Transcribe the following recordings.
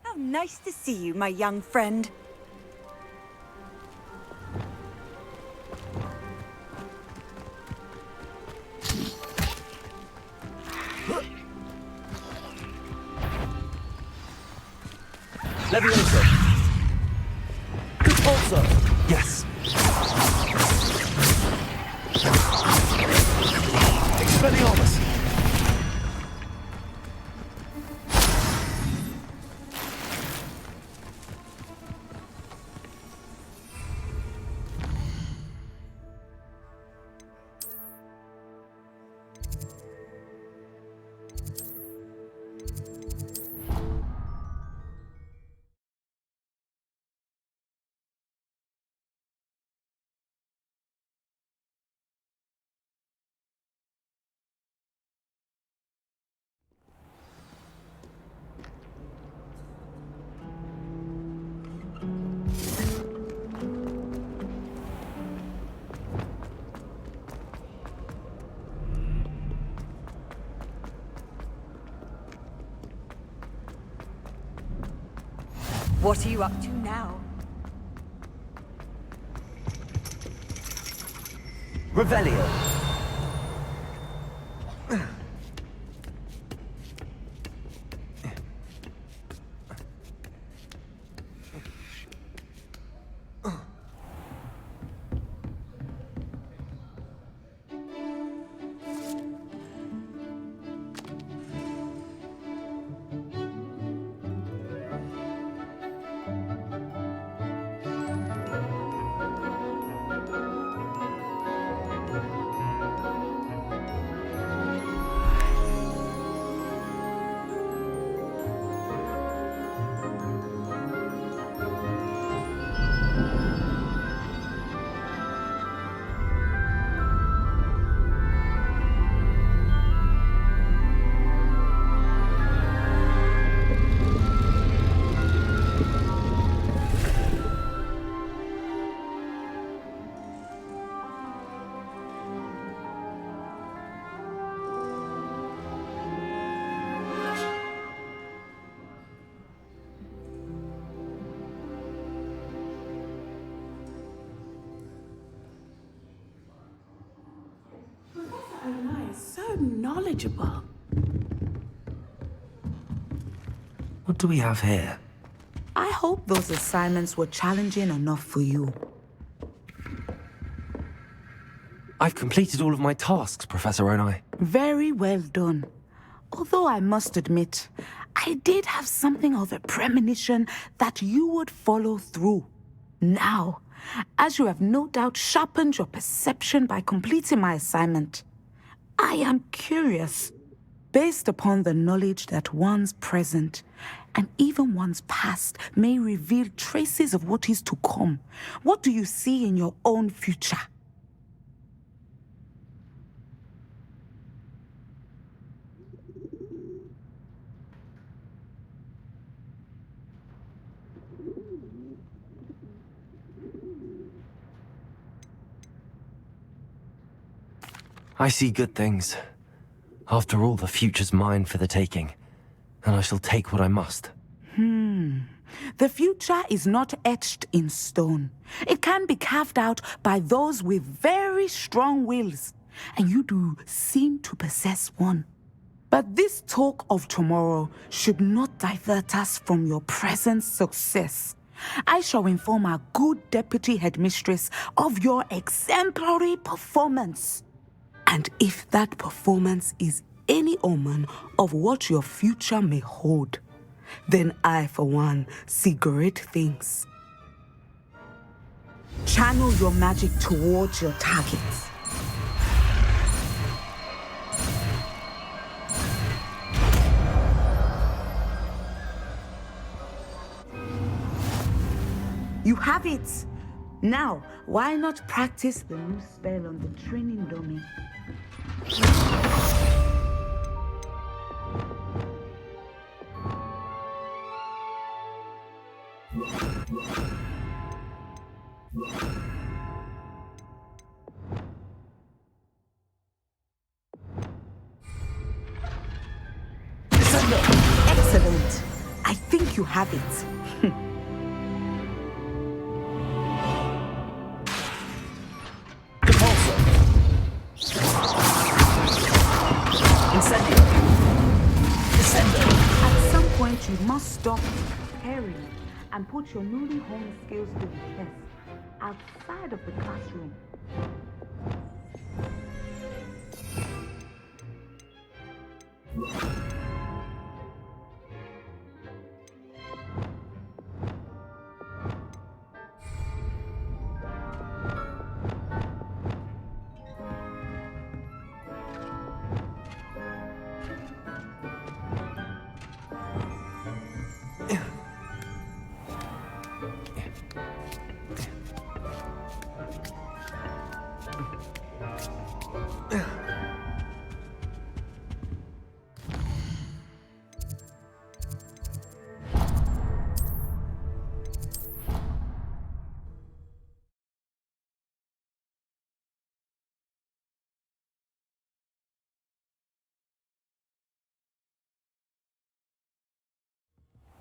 How nice to see you, my young friend. Leviosa. Repulsor. Yes. Expelliarmus. What are you up to now? Revelio. So knowledgeable. What do we have here? I hope those assignments were challenging enough for you. I've completed all of my tasks, Professor Onai. Very well done. Although I must admit, I did have something of a premonition that you would follow through. Now, as you have no doubt sharpened your perception by completing my assignment, I am curious, based upon the knowledge that one's present and even one's past may reveal traces of what is to come. What do you see in your own future? I see good things. After all, the future's mine for the taking, and I shall take what I must. The future is not etched in stone. It can be carved out by those with very strong wills, and you do seem to possess one. But this talk of tomorrow should not divert us from your present success. I shall inform our good deputy headmistress of your exemplary performance. And if that performance is any omen of what your future may hold, then I, for one, see great things. Channel your magic towards your targets. You have it! Now, why not practice the new spell on the training dummy? Excellent! I think you have it. At some point, you must stop preparing and put your newly honed skills to the test outside of the classroom.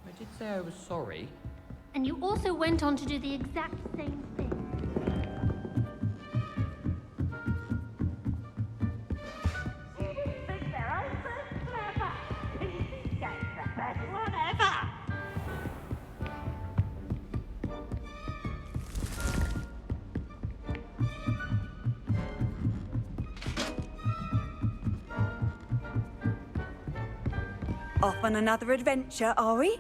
I did say I was sorry. And you also went on to do the exact same thing. Off on another adventure, are we?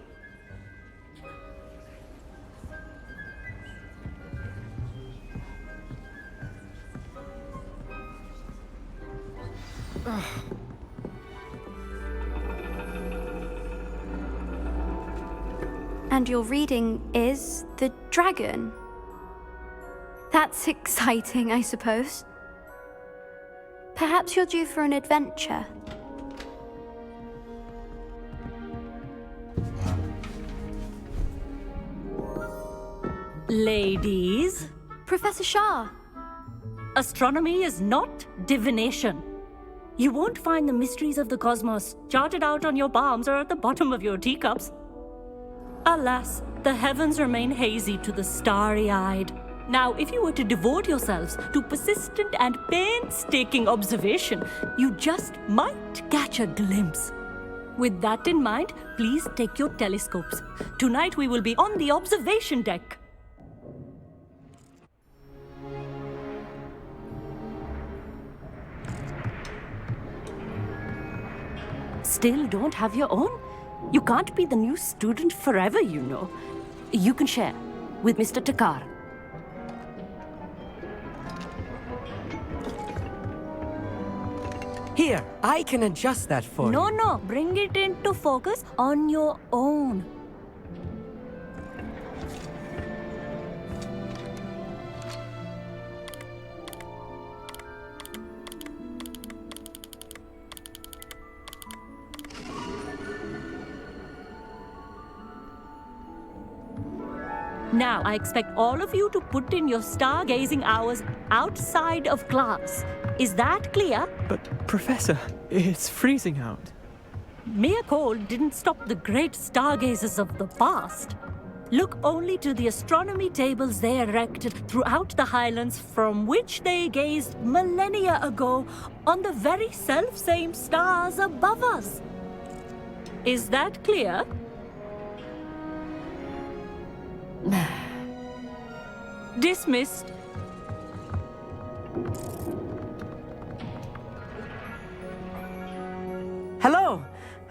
And your reading is The Dragon. That's exciting, I suppose. Perhaps you're due for an adventure. Ladies, Professor Shah. astronomy is not divination. You won't find the mysteries of the cosmos charted out on your palms or at the bottom of your teacups. Alas, the heavens remain hazy to the starry-eyed. Now, if you were to devote yourselves to persistent and painstaking observation, you just might catch a glimpse. With that in mind, please take your telescopes. Tonight we will be on the observation deck. Still don't have your own? You can't be the new student forever, you know. You can share with Mr. Takar. Here, I can adjust that for you. No, bring it into focus on your own. Now, I expect all of you to put in your stargazing hours outside of class. Is that clear? But, Professor, it's freezing out. Mere cold didn't stop the great stargazers of the past. Look only to the astronomy tables they erected throughout the highlands from which they gazed millennia ago on the very self-same stars above us. Is that clear? Dismissed. Hello.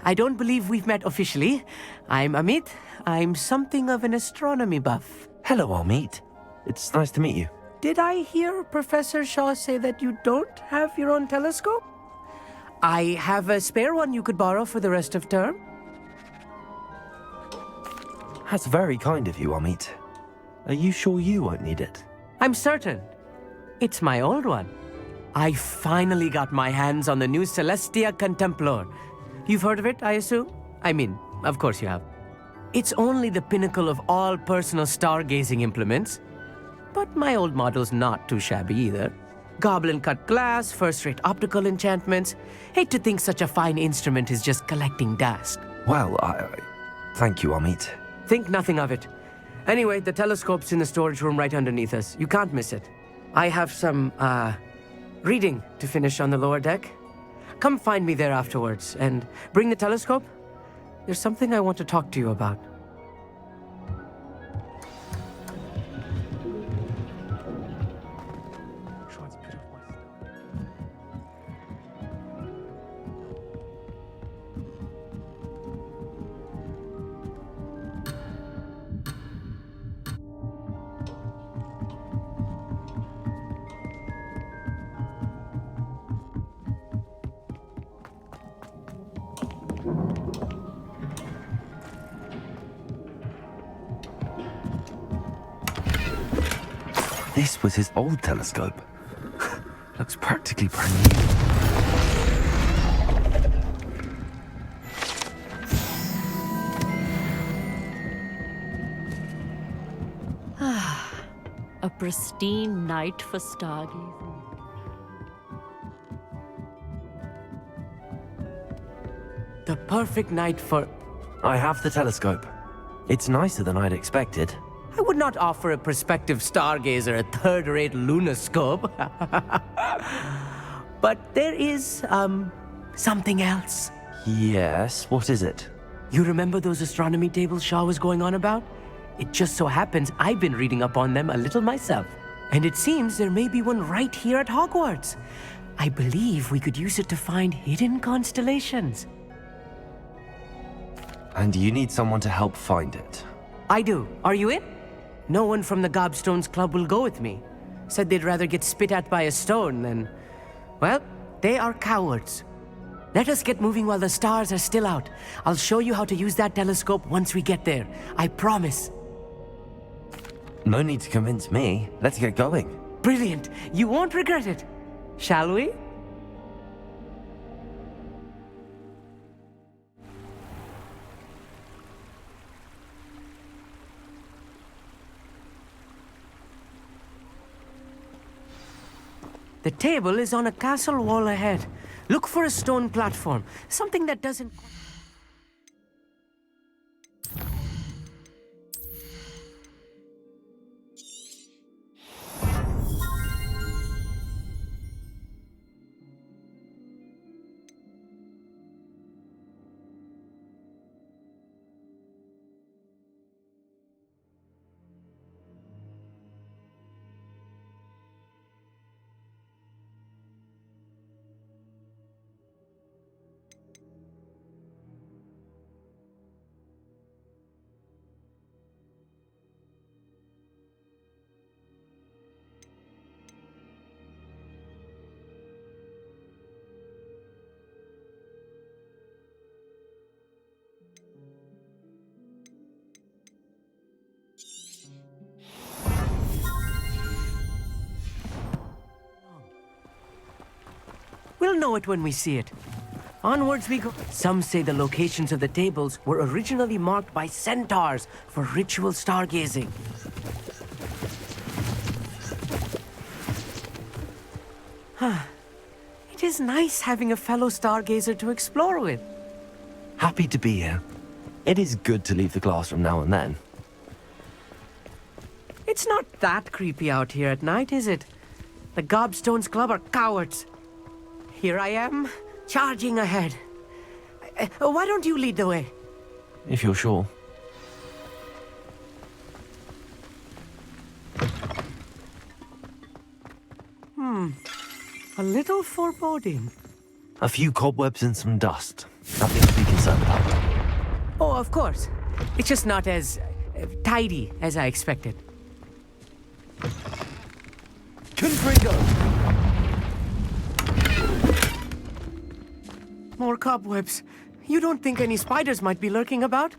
I don't believe we've met officially. I'm Amit. I'm something of an astronomy buff. Hello, Amit. It's nice to meet you. Did I hear Professor Shaw say that you don't have your own telescope? I have a spare one you could borrow for the rest of term. That's very kind of you, Amit. Are you sure you won't need it? I'm certain. It's my old one. I finally got my hands on the new Celestia Contemplar. You've heard of it, I assume? I mean, of course you have. It's only the pinnacle of all personal stargazing implements. But my old model's not too shabby either. Goblin-cut glass, first-rate optical enchantments. Hate to think such a fine instrument is just collecting dust. Well, thank you, Amit. Think nothing of it. Anyway, the telescope's in the storage room right underneath us. You can't miss it. I have some, reading to finish on the lower deck. Come find me there afterwards, and bring the telescope. There's something I want to talk to you about. This was his old telescope. Looks practically brand new. A pristine night for stargazing. The perfect night for... I have the telescope. It's nicer than I'd expected. I would not offer a prospective stargazer a third-rate lunoscope. But there is, something else. Yes, what is it? You remember those astronomy tables Shaw was going on about? It just so happens I've been reading up on them a little myself. And it seems there may be one right here at Hogwarts. I believe we could use it to find hidden constellations. And you need someone to help find it. I do. Are you in? No one from the Gobstones Club will go with me. Said they'd rather get spit at by a stone than... Well, they are cowards. Let us get moving while the stars are still out. I'll show you how to use that telescope once we get there. I promise. No need to convince me. Let's get going. Brilliant. You won't regret it. Shall we? The table is on a castle wall ahead. Look for a stone platform, something that doesn't... We'll know it when we see it. Onwards we go. Some say the locations of the tables were originally marked by centaurs for ritual stargazing. It is nice having a fellow stargazer to explore with. Happy to be here. It is good to leave the classroom now and then. It's not that creepy out here at night, is it? The Gobstones Club are cowards. Here I am, charging ahead. Why don't you lead the way? If you're sure. A little foreboding. A few cobwebs and some dust. Nothing to be concerned about. Oh, of course. It's just not as tidy as I expected. Confringo! More cobwebs. You don't think any spiders might be lurking about?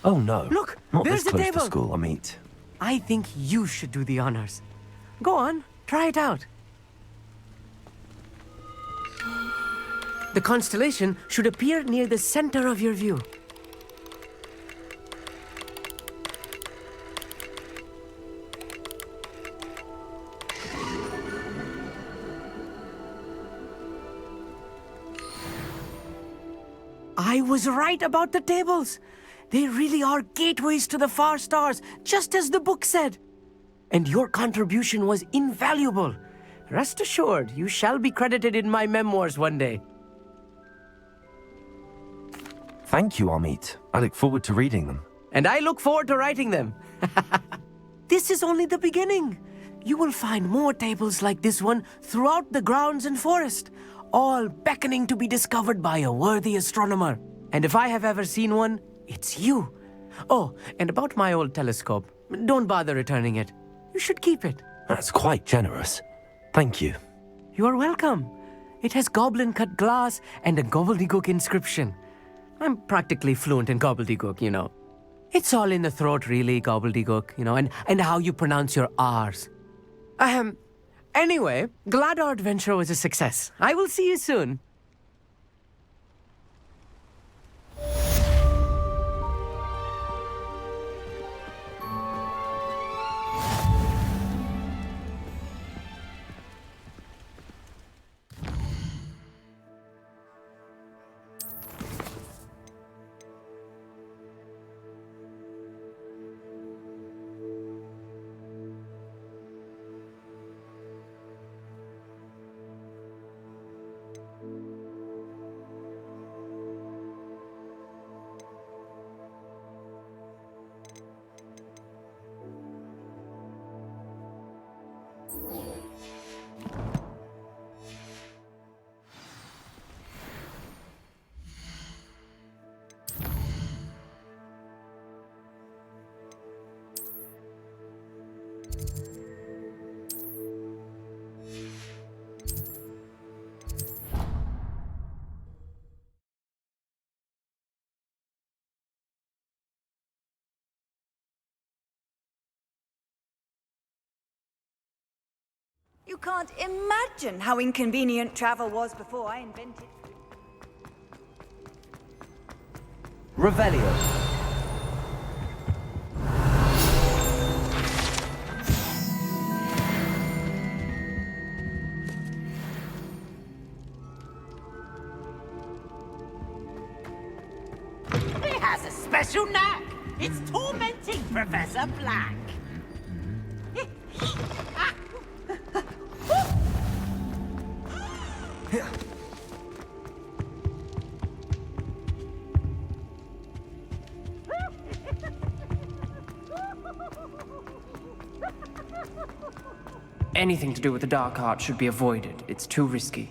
Oh no. Look, Not there's this the close table. to school, I meet. I think you should do the honors. Go on, try it out. The constellation should appear near the center of your view. I was right about the tables. They really are gateways to the far stars, just as the book said. And your contribution was invaluable. Rest assured, you shall be credited in my memoirs one day. Thank you, Amit. I look forward to reading them. And I look forward to writing them. This is only the beginning. You will find more tables like this one throughout the grounds and forest, all beckoning to be discovered by a worthy astronomer. And if I have ever seen one, it's you. Oh, and about my old telescope, don't bother returning it. You should keep it. That's quite generous. Thank you. You are welcome. It has goblin-cut glass and a gobbledygook inscription. I'm practically fluent in gobbledygook, you know. It's all in the throat, really, gobbledygook, you know, and how you pronounce your R's. Anyway, glad our adventure was a success. I will see you soon. You can't imagine how inconvenient travel was before I invented. Revelio. He has a special knack. It's tormenting Professor Black. Anything to do with the dark art should be avoided. It's too risky.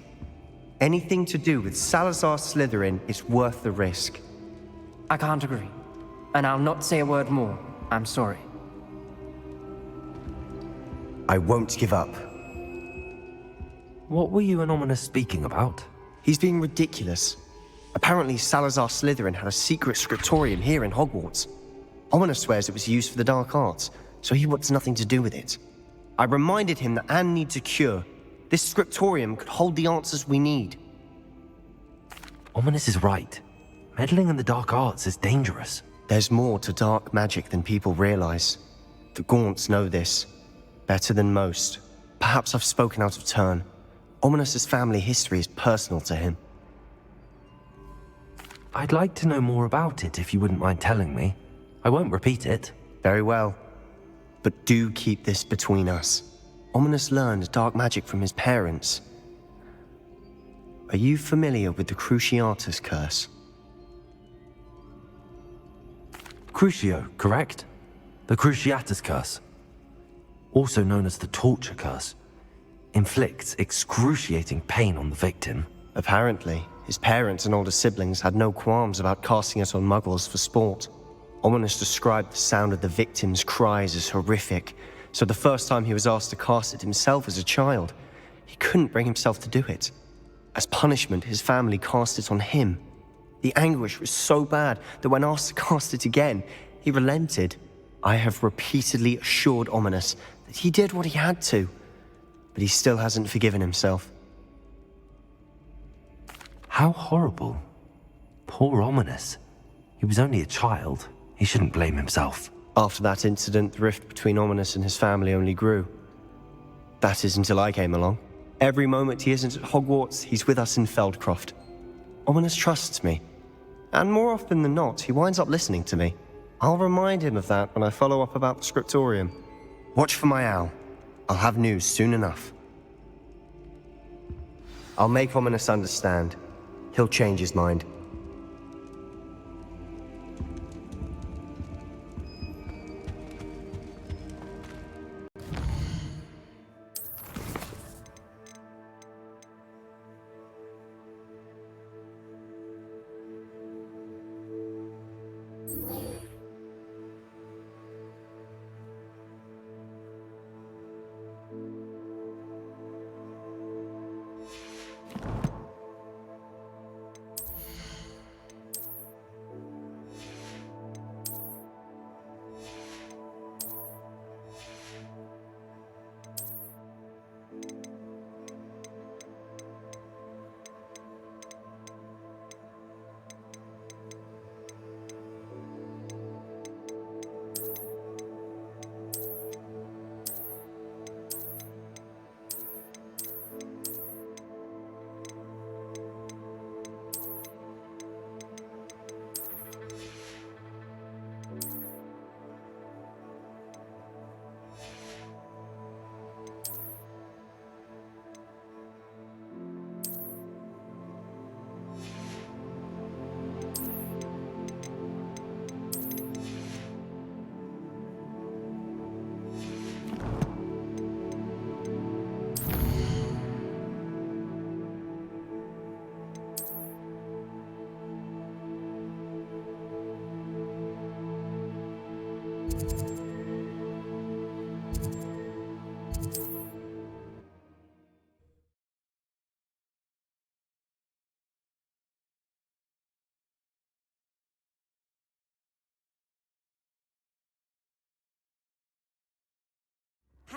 Anything to do with Salazar Slytherin is worth the risk. I can't agree. And I'll not say a word more. I'm sorry. I won't give up. What were you and Ominous speaking about? He's being ridiculous. Apparently Salazar Slytherin had a secret scriptorium here in Hogwarts. Ominous swears it was used for the dark arts, so he wants nothing to do with it. I reminded him that Anne needs a cure. This scriptorium could hold the answers we need. Ominous is right. Meddling in the dark arts is dangerous. There's more to dark magic than people realize. The Gaunts know this. Better than most. Perhaps I've spoken out of turn. Ominous's family history is personal to him. I'd like to know more about it if you wouldn't mind telling me. I won't repeat it. Very well. But do keep this between us. Ominous learned dark magic from his parents. Are you familiar with the Cruciatus curse? Crucio, correct? The Cruciatus curse. Also known as the torture curse. Inflicts excruciating pain on the victim. Apparently, his parents and older siblings had no qualms about casting it on muggles for sport. Ominous described the sound of the victim's cries as horrific, so the first time he was asked to cast it himself as a child, he couldn't bring himself to do it. As punishment, his family cast it on him. The anguish was so bad that when asked to cast it again, he relented. I have repeatedly assured Ominous that he did what he had to, but he still hasn't forgiven himself. How horrible. Poor Ominous. He was only a child. He shouldn't blame himself. After that incident, the rift between Ominous and his family only grew. That is until I came along. Every moment he isn't at Hogwarts, he's with us in Feldcroft. Ominous trusts me. And more often than not, he winds up listening to me. I'll remind him of that when I follow up about the scriptorium. Watch for my owl. I'll have news soon enough. I'll make Ominous understand. He'll change his mind.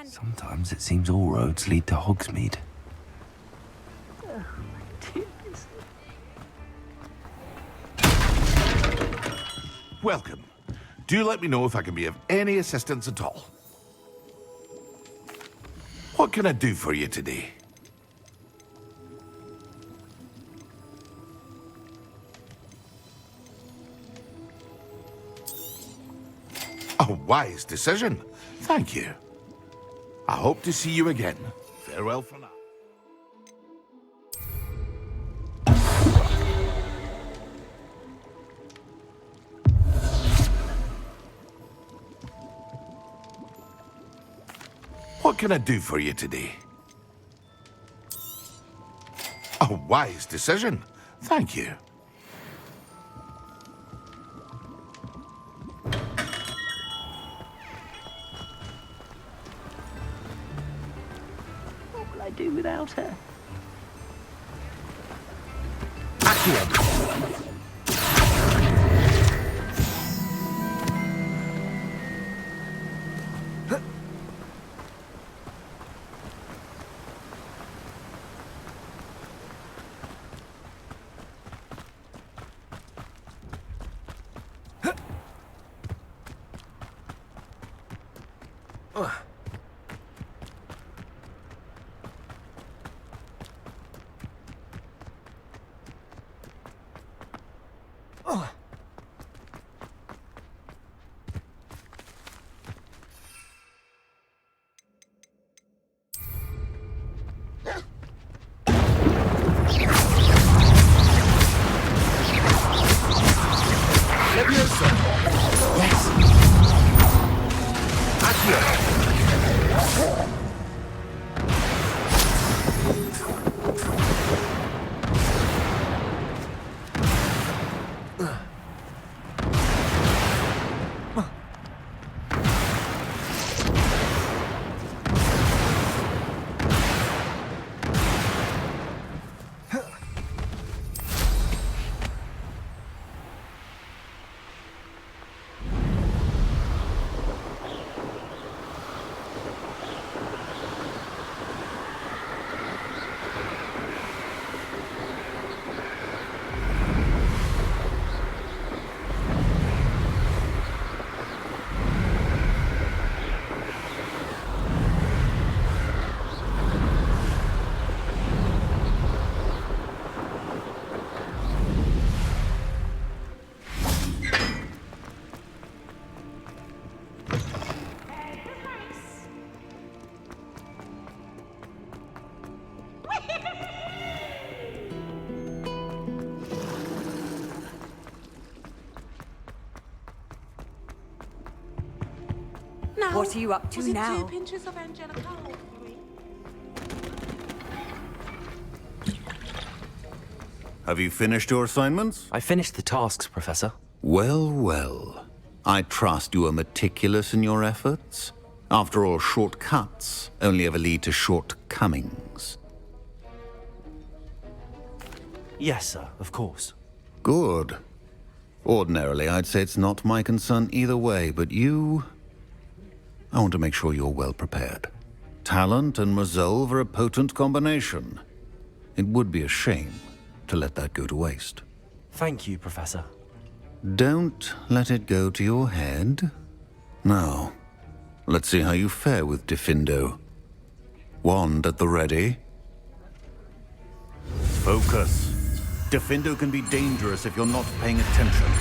Sometimes it seems all roads lead to Hogsmeade. Welcome. Do let me know if I can be of any assistance at all. What can I do for you today? A wise decision. Thank you. I hope to see you again. Farewell for now. What can I do for you today? A wise decision. Thank you. What will I do without her? Leviosa! Yes. Accio! Now, What are you up to was it now? 2 pinches of Angelica or 3? Have you finished your assignments? I finished the tasks, Professor. Well, well. I trust you are meticulous in your efforts. After all, shortcuts only ever lead to shortcomings. Yes, sir, of course. Good. Ordinarily, I'd say it's not my concern either way, but you... I want to make sure you're well prepared. Talent and resolve are a potent combination. It would be a shame to let that go to waste. Thank you, Professor. Don't let it go to your head. Now, let's see how you fare with Diffindo. Wand at the ready. Focus. Diffindo can be dangerous if you're not paying attention.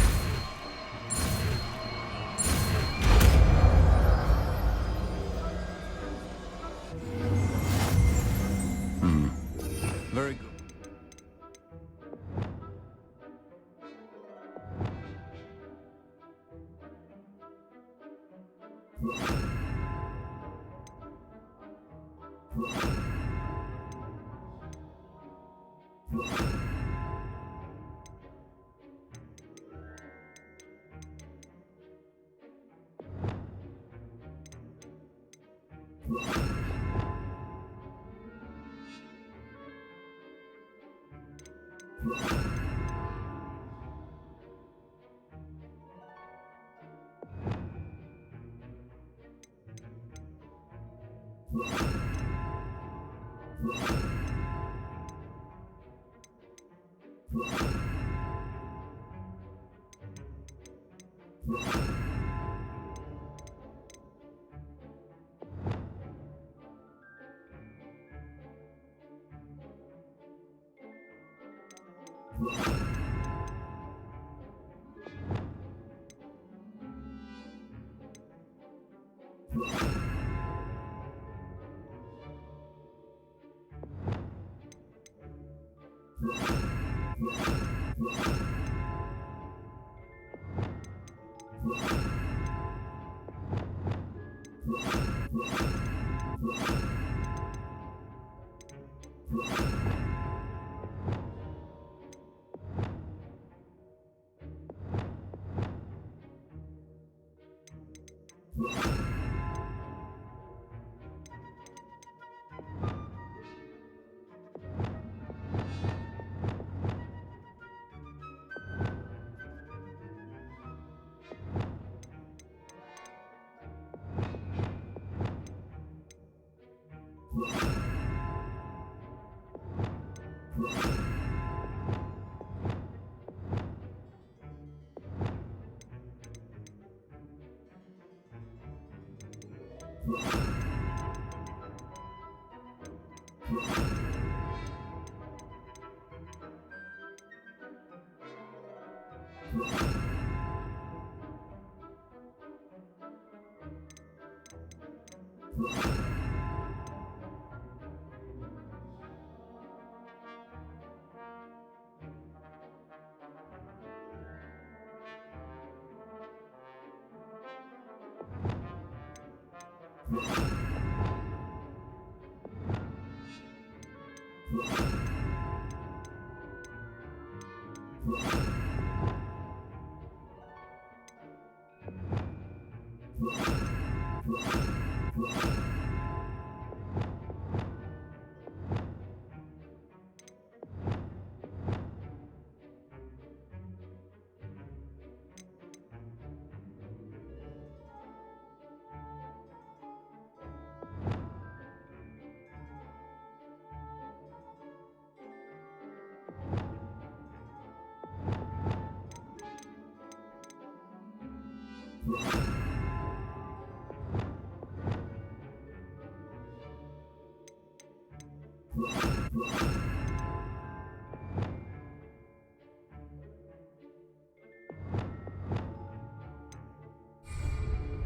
Very good.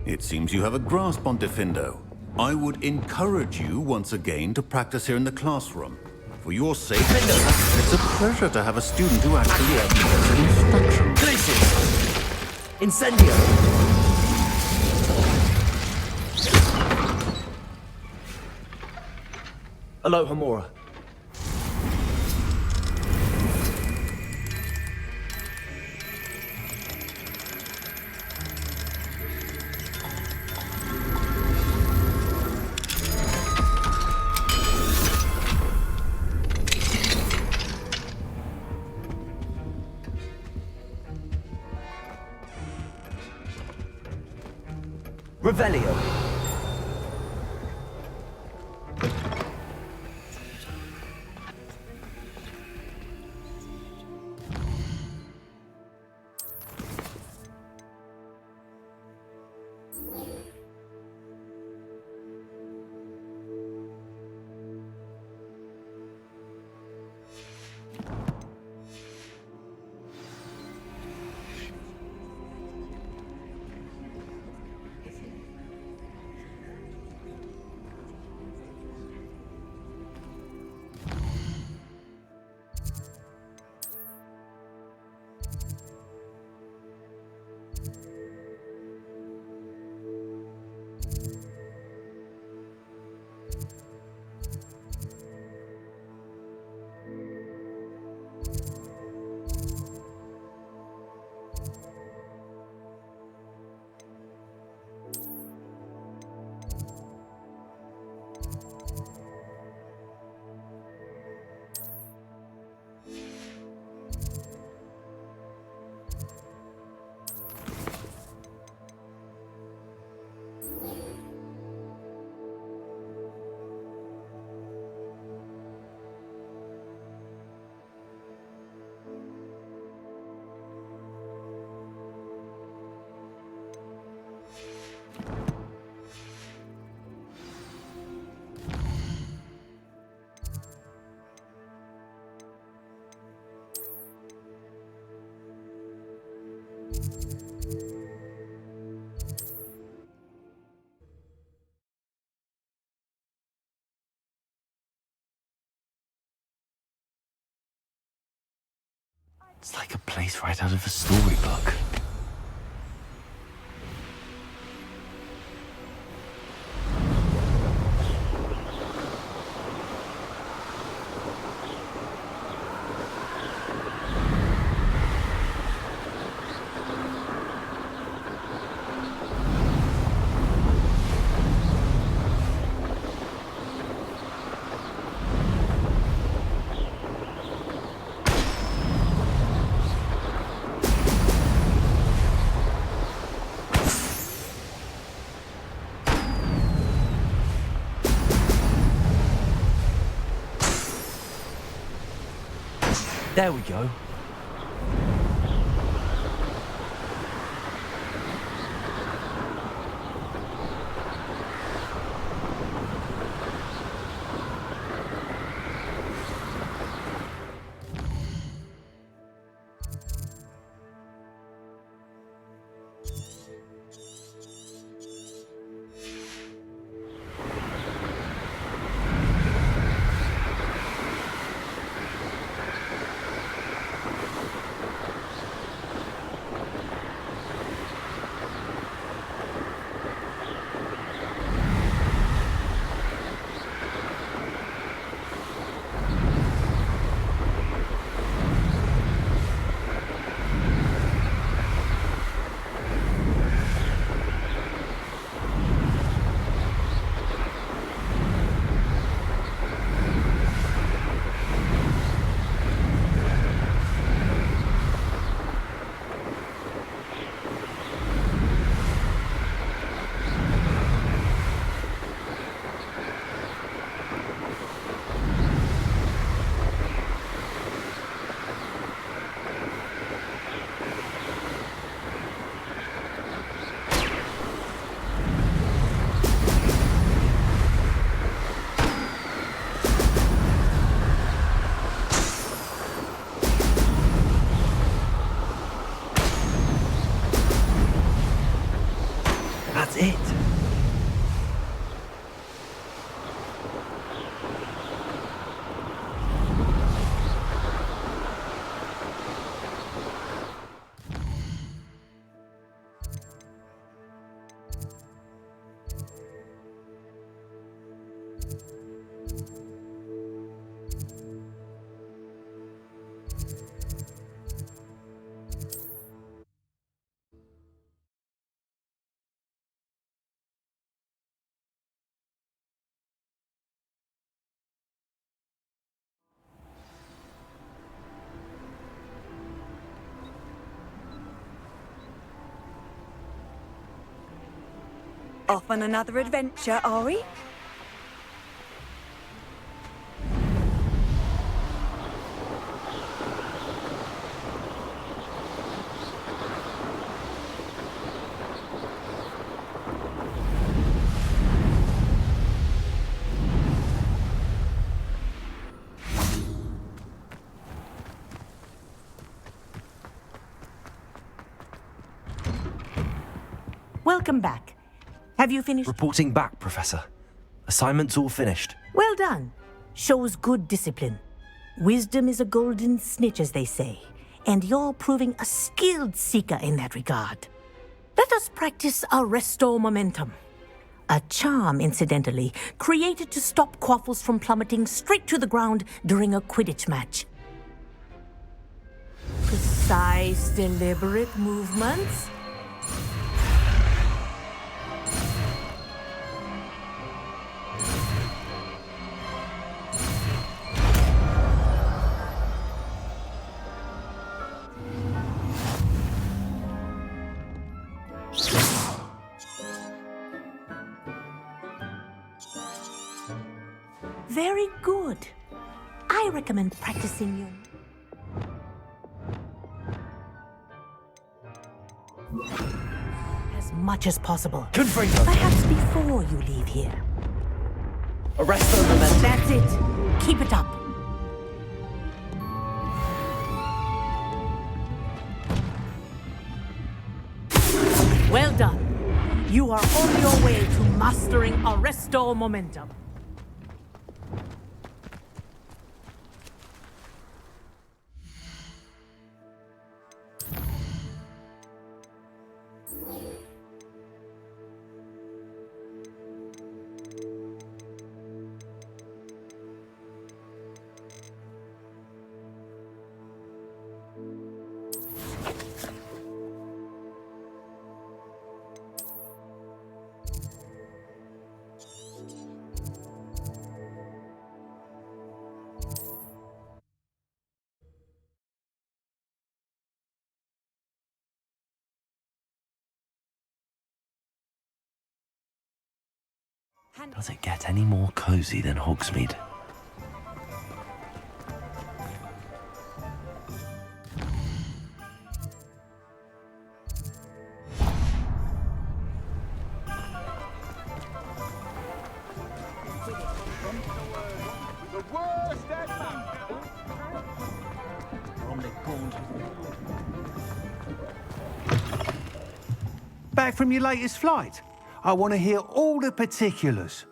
It seems you have a grasp on Defendo. I would encourage you once again to practice here in the classroom. For your sake, it's a pleasure to have a student who actually has instruction. Places! Incendio! Aloha Mora. Revelio. It's like a place right out of a storybook. There we go. Off on another adventure, are we? Welcome back. Have you finished? Reporting back, Professor. Assignment's all finished. Well done. Shows good discipline. Wisdom is a golden snitch, as they say, and you're proving a skilled seeker in that regard. Let us practice our restore momentum. A charm, incidentally, created to stop quaffles from plummeting straight to the ground during a Quidditch match. Precise, deliberate movements. Very good. I recommend practicing your... as much as possible. Confringo! Perhaps before you leave here. Arresto momentum. That's it. Keep it up. Well done. You are on your way to mastering Arresto momentum. Does it get any more cozy than Hogsmeade? Back from your latest flight? I want to hear all the particulars.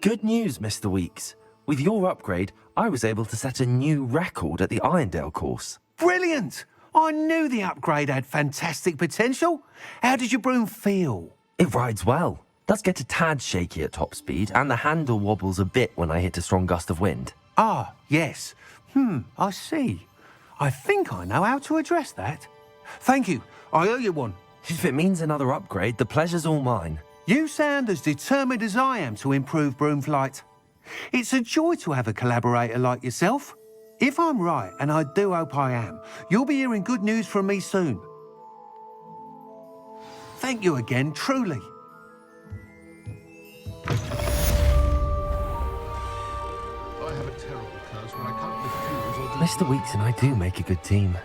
Good news, Mr. Weeks. With your upgrade, I was able to set a new record at the Irondale course. Brilliant! I knew the upgrade had fantastic potential. How did your broom feel? It rides well. Does get a tad shaky at top speed, and the handle wobbles a bit when I hit a strong gust of wind. Ah, yes. I see. I think I know how to address that. Thank you. I owe you one. If it means another upgrade, the pleasure's all mine. You sound as determined as I am to improve broom flight. It's a joy to have a collaborator like yourself. If I'm right, and I do hope I am, you'll be hearing good news from me soon. Thank you again, truly. I have a terrible curse when I can't lift tools or do... Mr. Weeks and I do make a good team.